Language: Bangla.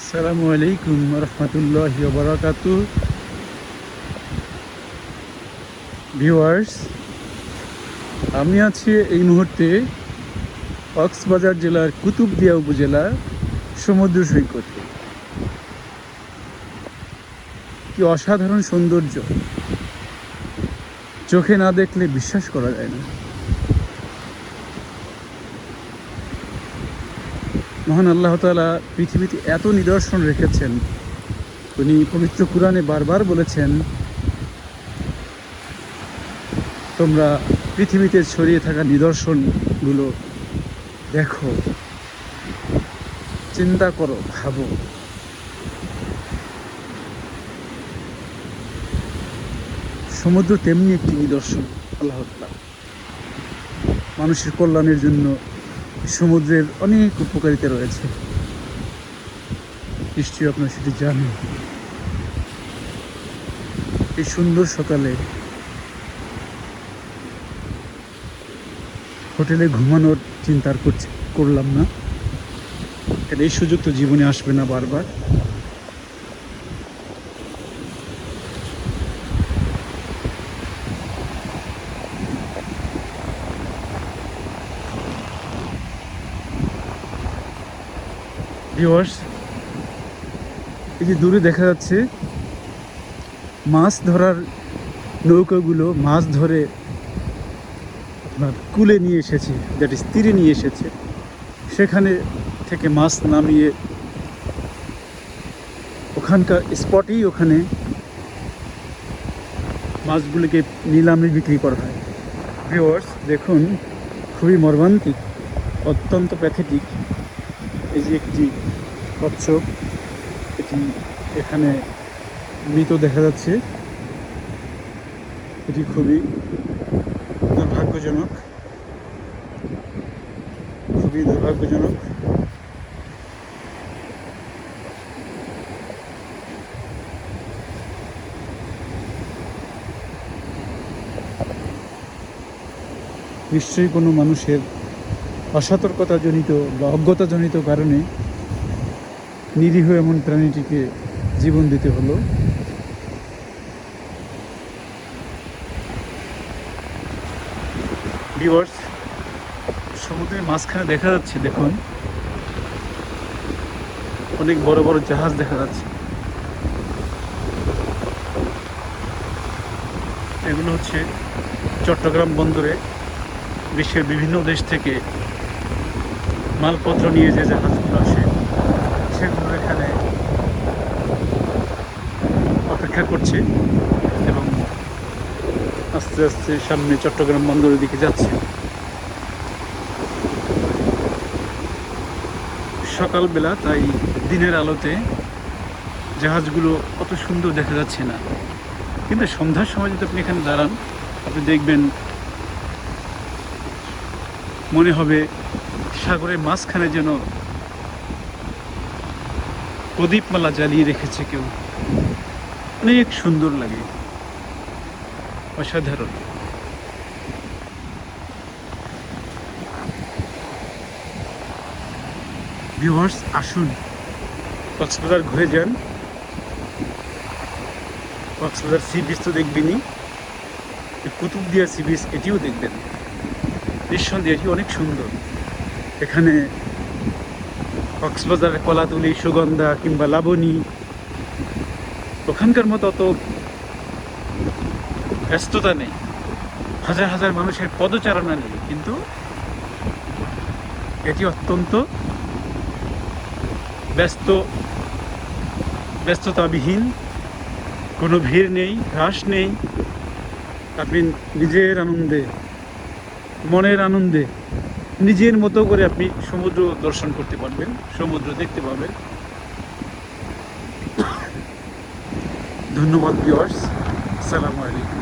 আসসালামু আলাইকুম রহমতুল্লাহি ওয়া বারাকাতুহু। ভিউয়ার্স, আমি আছি এই মুহূর্তে কক্সবাজার জেলার কুতুবদিয়া উপজেলার সমুদ্র সৈকতে। কি অসাধারণ সৌন্দর্য, চোখে না দেখলে বিশ্বাস করা যায় না। মহান আল্লাহ তাআলা পৃথিবীতে এত নিদর্শন রেখেছেন। উনি পবিত্র কুরআনে বারবার বলেছেন, তোমরা পৃথিবীতে ছড়িয়ে থাকা নিদর্শনগুলো দেখো, চিন্তা করো, ভাবো। সমুদ্র তেমনি একটি নিদর্শন। আল্লাহ তাআলা মানুষের কল্যাণের জন্য সমুদ্রের অনেক উপকারিতা রয়েছে, নিশ্চয়ই আপনারা সেটি জানেন। এই সুন্দর সকালে হোটেলে ঘুমানোর চিন্তা আর করলাম না, কারণ এই সুযোগ তো জীবনে আসবে না বারবার। ভিউয়ার্স, এই যে দূরে দেখা যাচ্ছে মাছ ধরার নৌকাগুলো মাছ ধরে আপনার কুলে নিয়ে এসেছে, দ্যাট ইজ তীরে নিয়ে এসেছে। সেখানে থেকে মাছ নামিয়ে ওখানকার স্পটেই ওখানে মাছগুলিকে নিলামে বিক্রি করা হয়। ভিউয়ার্স দেখুন, খুবই মর্মান্তিক, অত্যন্ত প্যাথেটিক। এই যে একটি কচ্ছপ, এটি এখানে মৃত দেখা যাচ্ছে। এটি খুবই দুর্ভাগ্যজনক, খুবই দুর্ভাগ্যজনক। নিশ্চয়ই কোনো মানুষের অসতর্কতাজনিত বা অজ্ঞতাজনিত কারণে নিরীহ এমন প্রাণীটিকে জীবন দিতে হলো। ভিউয়ার্স, সমুদ্রের মাঝখানে দেখা যাচ্ছে, দেখুন অনেক বড় বড় জাহাজ দেখা যাচ্ছে। এগুলো হচ্ছে চট্টগ্রাম বন্দরে বিশ্বের বিভিন্ন দেশ থেকে মালপত্র নিয়ে যে জাহাজগুলো আসে, সেগুলো এখানে অপেক্ষা করছে এবং আস্তে আস্তে সামনে চট্টগ্রাম বন্দরের দিকে যাচ্ছে। সকালবেলা, তাই দিনের আলোতে জাহাজগুলো কত সুন্দর দেখা যাচ্ছে না, কিন্তু সন্ধ্যার সময় যদি আপনি এখানে দাঁড়ান, আপনি দেখবেন মনে হবে সাগরের মাঝখানে যেন প্রদীপমালা জ্বালিয়ে রেখেছে কেউ। অনেক সুন্দর লাগে, অসাধারণ। ভিউয়ার্স, আসুন কক্সবাজার ঘুরে যান। কক্সবাজার সি বিচ তো দেখবেনই, কুতুবদিয়া সি বিচ এটিও দেখবেন। নিঃসন্দেহে এটি অনেক সুন্দর। এখানে কক্সবাজারের কলাতলি, সুগন্ধা কিংবা লাবণী ওখানকার মতো অত ব্যস্ততা নেই, হাজার হাজার মানুষের পদচারণা নেই, কিন্তু এটি অত্যন্ত ব্যস্ততাবিহীন। কোনো ভিড় নেই, হ্রাস নেই। আপনি নিজের আনন্দে, মনের আনন্দে, নিজের মতো করে আপনি সমুদ্র দর্শন করতে পারবেন, সমুদ্র দেখতে পাবেন। ধন্যবাদ ভিউয়ার্স, আসসালামু আলাইকুম।